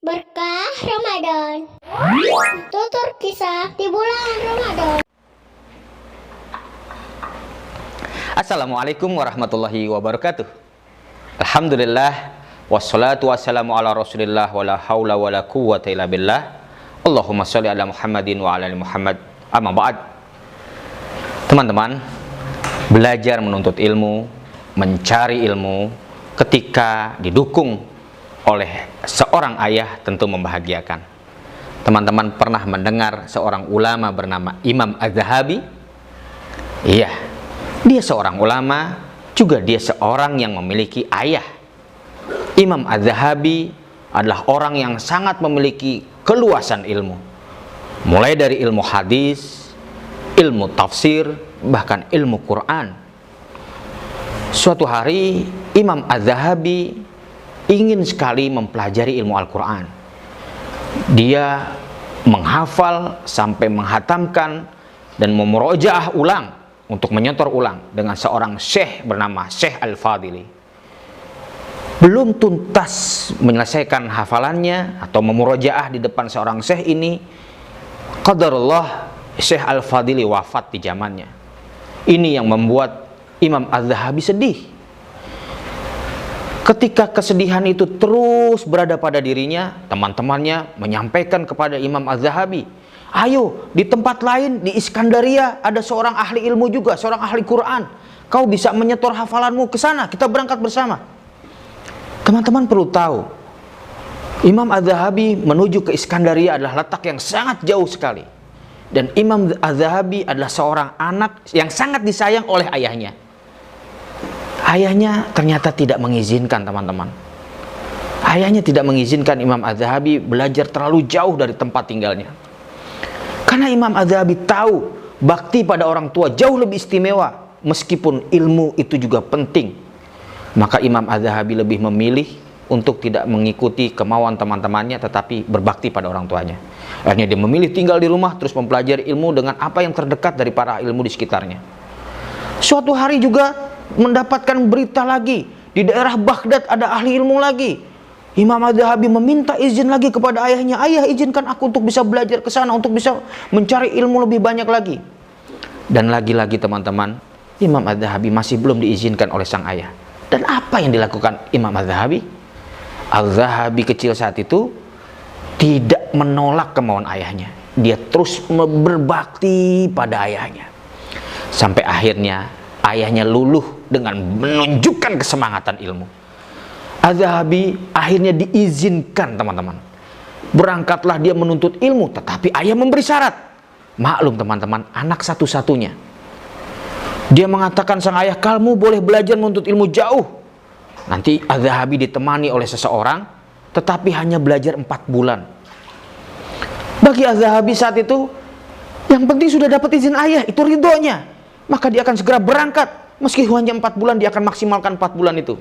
Berkah Ramadan. Tutur kisah di bulan Ramadan. Assalamualaikum warahmatullahi wabarakatuh. Alhamdulillah, wassalatu wassalamu ala rasulillah, wala hawla wala quwwata illa billah. Allahumma sholli ala Muhammadin wa ala ali Muhammad. Amma ba'd. Teman-teman, belajar menuntut ilmu, mencari ilmu ketika didukung oleh seorang ayah tentu membahagiakan. Teman-teman pernah mendengar seorang ulama bernama Imam Az-Zahabi? Iya, dia seorang ulama, juga dia seorang yang memiliki ayah. Imam Az-Zahabi adalah orang yang sangat memiliki keluasan ilmu, mulai dari ilmu hadis, ilmu tafsir, bahkan ilmu Quran. Suatu hari Imam Az-Zahabi ingin sekali mempelajari ilmu Al-Quran. Dia menghafal sampai menghatamkan dan memurojaah ulang, untuk menyetor ulang dengan seorang syekh bernama Syekh Al-Fadili. Belum tuntas menyelesaikan hafalannya atau memurojaah di depan seorang syekh ini, qadarullah Syekh Al-Fadili wafat di zamannya. Ini yang membuat Imam Az-Zahabi sedih. Ketika kesedihan itu terus berada pada dirinya, teman-temannya menyampaikan kepada Imam Az-Zahabi, ayo di tempat lain di Iskandaria ada seorang ahli ilmu juga, seorang ahli Quran. Kau bisa menyetor hafalanmu ke sana, kita berangkat bersama. Teman-teman perlu tahu, Imam Az-Zahabi menuju ke Iskandaria adalah letak yang sangat jauh sekali. Dan Imam Az-Zahabi adalah seorang anak yang sangat disayang oleh ayahnya. Ayahnya ternyata tidak mengizinkan, teman-teman. Ayahnya tidak mengizinkan Imam Az-Zahabi belajar terlalu jauh dari tempat tinggalnya. Karena Imam Az-Zahabi tahu bakti pada orang tua jauh lebih istimewa, meskipun ilmu itu juga penting. Maka Imam Az-Zahabi lebih memilih untuk tidak mengikuti kemauan teman-temannya, tetapi berbakti pada orang tuanya. Akhirnya dia memilih tinggal di rumah, terus mempelajari ilmu dengan apa yang terdekat dari para ilmu di sekitarnya. Suatu hari juga mendapatkan berita lagi, di daerah Baghdad ada ahli ilmu lagi. Imam Az-Zahabi meminta izin lagi kepada ayahnya, ayah izinkan aku untuk bisa belajar ke sana, untuk bisa mencari ilmu lebih banyak lagi. Dan lagi-lagi teman-teman, Imam Az-Zahabi masih belum diizinkan oleh sang ayah. Dan apa yang dilakukan Imam Az-Zahabi? Az-Zahabi kecil saat itu tidak menolak kemauan ayahnya. Dia terus berbakti pada ayahnya. Sampai akhirnya ayahnya luluh dengan menunjukkan kesemangatan ilmu. Az-Zahabi akhirnya diizinkan, teman-teman. Berangkatlah dia menuntut ilmu, tetapi ayah memberi syarat. Maklum teman-teman, anak satu-satunya. Dia mengatakan sang ayah, kamu boleh belajar menuntut ilmu jauh. Nanti Az-Zahabi ditemani oleh seseorang, tetapi hanya belajar 4 bulan. Bagi Az-Zahabi saat itu, yang penting sudah dapat izin ayah, itu ridhonya. Maka dia akan segera berangkat. Meski hanya 4 bulan, dia akan maksimalkan 4 bulan itu.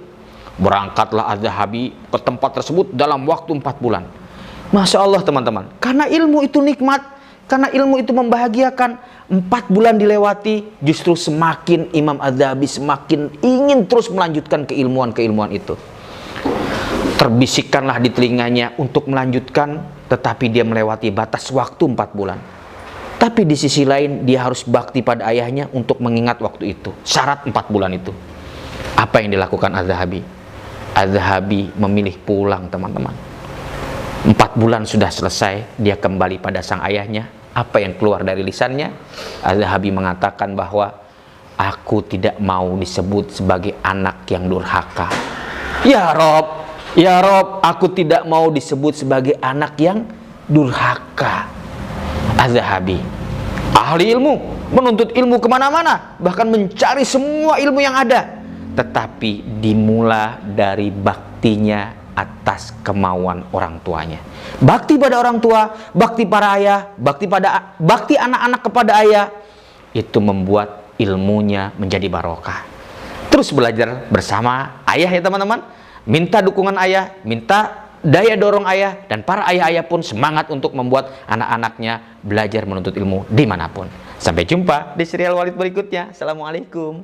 Berangkatlah Az-Zahabi ke tempat tersebut dalam waktu 4 bulan. Masya Allah teman-teman, karena ilmu itu nikmat, karena ilmu itu membahagiakan. 4 bulan dilewati, justru semakin Imam Az-Zahabi semakin ingin terus melanjutkan keilmuan-keilmuan itu. Terbisikkanlah di telinganya untuk melanjutkan, tetapi dia melewati batas waktu 4 bulan. Tapi di sisi lain dia harus bakti pada ayahnya untuk mengingat waktu itu, syarat 4 bulan itu. Apa yang dilakukan Az-Zahabi? Az-Zahabi memilih pulang, teman-teman. 4 bulan sudah selesai, dia kembali pada sang ayahnya. Apa yang keluar dari lisannya? Az-Zahabi mengatakan bahwa aku tidak mau disebut sebagai anak yang durhaka. Ya Rob, aku tidak mau disebut sebagai anak yang durhaka. Az-Zahabi ahli ilmu, menuntut ilmu kemana-mana, bahkan mencari semua ilmu yang ada, tetapi dimulai dari baktinya atas kemauan orang tuanya. Bakti pada orang tua, bakti para ayah, bakti anak-anak kepada ayah, itu membuat ilmunya menjadi barokah. Terus belajar bersama ayah ya teman-teman, minta dukungan ayah, minta daya dorong ayah, dan para ayah-ayah pun semangat untuk membuat anak-anaknya belajar menuntut ilmu dimanapun. Sampai jumpa di serial Walid berikutnya. Assalamualaikum.